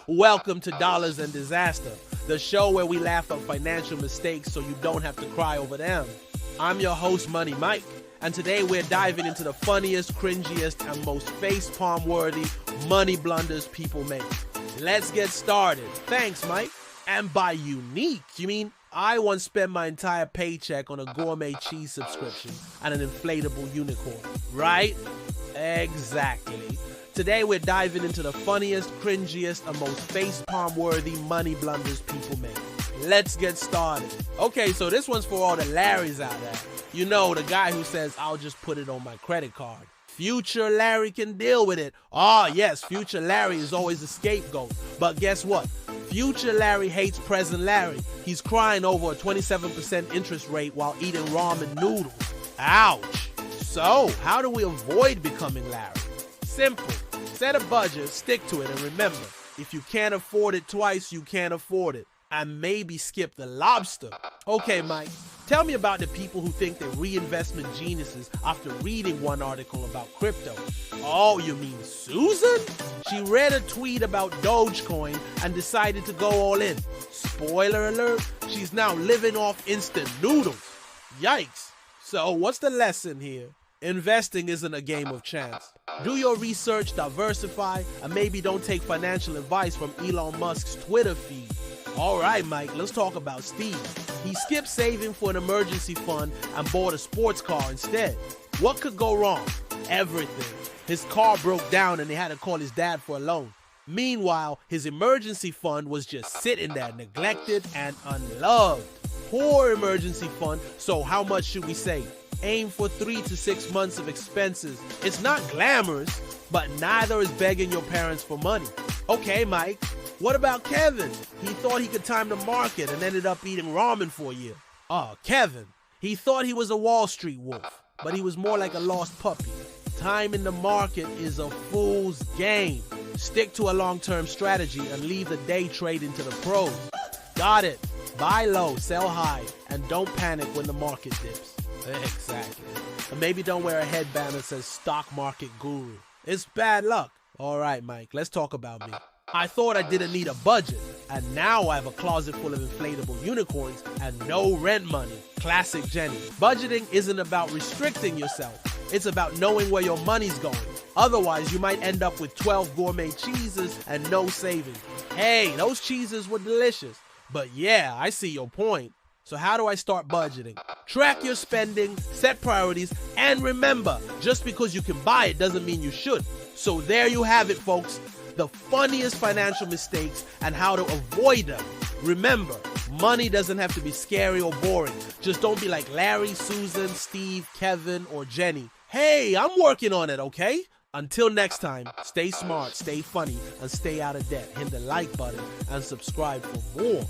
Welcome to Dollars and Disaster, the show where we laugh at financial mistakes so you don't have to cry over them. I'm your host, Money Mike, and today we're diving into the funniest, cringiest, and most facepalm-worthy money blunders people make. Let's get started. Thanks, Mike. And by unique, you mean I once spent my entire paycheck on a gourmet cheese subscription and an inflatable unicorn, right? Exactly. Today we're diving into the funniest, cringiest, and most facepalm-worthy money blunders people make. Let's get started. Okay, so this one's for all the Larrys out there. You know, the guy who says, I'll just put it on my credit card. Future Larry can deal with it. Yes, Future Larry is always the scapegoat. But guess what? Future Larry hates present Larry. He's crying over a 27% interest rate while eating ramen noodles. Ouch. So, how do we avoid becoming Larry? Simple. Set a budget, stick to it, and remember, if you can't afford it twice, you can't afford it. And maybe skip the lobster. Okay, Mike, tell me about the people who think they're reinvestment geniuses after reading one article about crypto. Oh, you mean Susan? She read a tweet about Dogecoin and decided to go all in. Spoiler alert, she's now living off instant noodles. Yikes. So what's the lesson here? Investing isn't a game of chance. Do your research, diversify, and maybe don't take financial advice from Elon Musk's Twitter feed. Alright, Mike, let's talk about Steve. He skipped saving for an emergency fund and bought a sports car instead. What could go wrong? Everything. His car broke down and he had to call his dad for a loan. Meanwhile, his emergency fund was just sitting there, neglected and unloved. Poor emergency fund, so how much should we save? Aim for 3 to 6 months of expenses. It's not glamorous, but neither is begging your parents for money. Okay, Mike, what about Kevin? He thought he could time the market and ended up eating ramen for a year. Kevin. He thought he was a Wall Street wolf, but he was more like a lost puppy. Timing the market is a fool's game. Stick to a long-term strategy and leave the day trading to the pros. Got it. Buy low, sell high, and don't panic when the market dips. Exactly. And maybe don't wear a headband that says stock market guru. It's bad luck. Alright, Mike, let's talk about me. I thought I didn't need a budget, and now I have a closet full of inflatable unicorns and no rent money. Classic Jenny. Budgeting isn't about restricting yourself. It's about knowing where your money's going. Otherwise, you might end up with 12 gourmet cheeses and no savings. Hey, those cheeses were delicious. But yeah, I see your point. So how do I start budgeting? Track your spending, set priorities, and remember, just because you can buy it doesn't mean you should. So there you have it, folks. The funniest financial mistakes and how to avoid them. Remember, money doesn't have to be scary or boring. Just don't be like Larry, Susan, Steve, Kevin, or Jenny. Hey, I'm working on it, okay? Until next time, stay smart, stay funny, and stay out of debt. Hit the like button and subscribe for more.